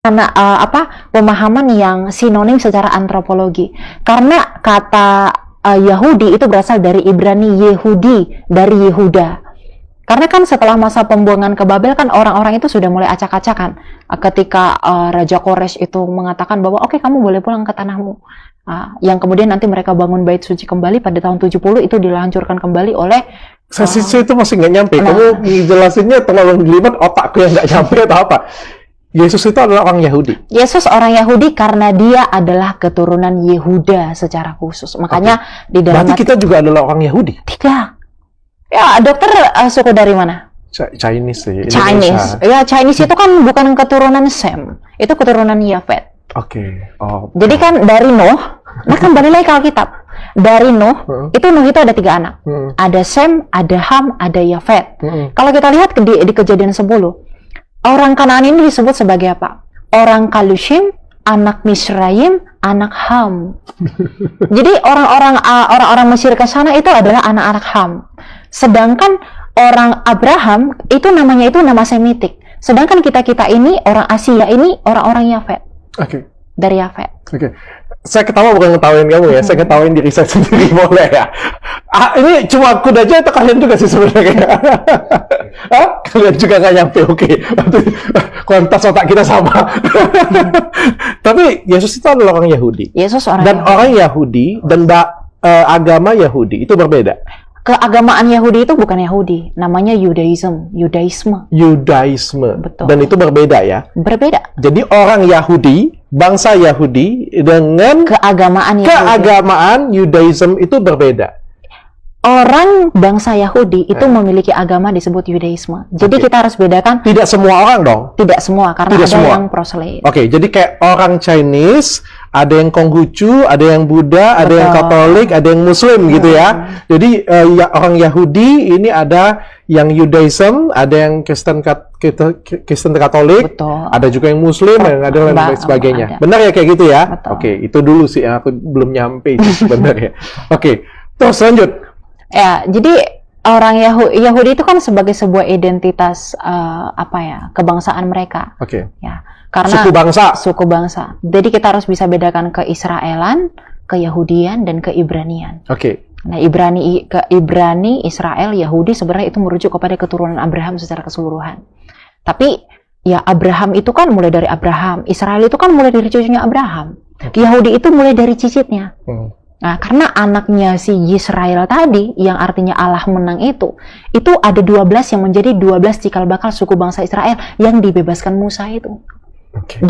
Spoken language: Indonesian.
karena pemahaman yang sinonim secara antropologi. Karena kata Yahudi itu berasal dari Ibrani Yehudi, dari Yehuda. Karena kan setelah masa pembuangan ke Babel kan orang-orang itu sudah mulai acak-acakan. Ketika Raja Kores itu mengatakan bahwa oke, kamu boleh pulang ke tanahmu. Yang kemudian nanti mereka bangun bait suci kembali pada tahun 70 itu dihancurkan kembali oleh Saya itu masih nggak nyampe. Kamu jelasinnya terlalu jelimet, otakku yang nggak nyampe atau apa? Yesus itu adalah orang Yahudi. Yesus orang Yahudi karena dia adalah keturunan Yehuda secara khusus. Makanya di dalam berarti kita juga adalah orang Yahudi? Tidak. Ya, dokter suku dari mana? Chinese sih. Chinese. Ya, Chinese itu kan bukan keturunan Sem. Itu keturunan Yafet. Oke. Oh. Jadi kan dari Nuh, nah kembali lagi ke Alkitab. Dari Nuh, itu Nuh itu ada 3 anak. Ada Sem, ada Ham, ada Yafet. Kalau kita lihat di Kejadian 10, orang Kanaan ini disebut sebagai apa? Orang Kalushim, anak Misraim, anak Ham. Jadi orang-orang Mesir ke sana itu adalah anak-anak Ham. Sedangkan orang Abraham itu namanya itu nama Semitik. Sedangkan kita ini orang Asia ini orang-orang Yafet. Oke. Dari Yafet. Oke. Saya ketawa bukan ngetawain kamu ya, saya ketawain diri saya sendiri boleh ya. Ini cuma aku aja atau kalian juga sih sebenarnya? Kalian juga nggak nyampe, oke. Kuantitas otak kita sama. Tapi Yesus itu adalah orang Yahudi. Yesus orang dan Yahudi. Orang Yahudi dan agama Yahudi itu berbeda. Keagamaan Yahudi itu bukan Yahudi, namanya Yudaisme. Betul. Dan itu berbeda ya? Berbeda. Jadi orang Yahudi, bangsa Yahudi dengan keagamaan Yudaisme itu berbeda. Orang bangsa Yahudi itu memiliki agama disebut Yudaisme. Jadi kita harus bedakan. Tidak semua orang dong? Tidak semua, karena tidak ada semua. yang proselyte. Oke, jadi kayak orang Chinese, ada yang Konghucu, ada yang Buddha, ada yang Katolik, ada yang Muslim gitu ya. Jadi orang Yahudi ini ada yang Judaism, ada yang Kristen Katolik, betul. Ada juga yang Muslim, yang ada lain sebagainya. Benar ya kayak gitu ya? Betul. Oke, itu dulu sih yang aku belum nyampe sebenarnya. Oke, terus lanjut. Ya, jadi orang Yahudi itu kan sebagai sebuah identitas kebangsaan mereka. Oke. Ya, karena suku bangsa. Jadi kita harus bisa bedakan keisraelan, keyahudian, dan keibranian. Oke. Nah, Ibrani, Israel, Yahudi sebenarnya itu merujuk kepada keturunan Abraham secara keseluruhan. Tapi ya Abraham itu kan mulai dari Abraham, Israel itu kan mulai dari cucunya Abraham. Yahudi itu mulai dari cicitnya. Nah, karena anaknya si Yisrael tadi, yang artinya Allah menang itu ada 12 yang menjadi 12 cikal bakal suku bangsa Israel yang dibebaskan Musa itu. Okay.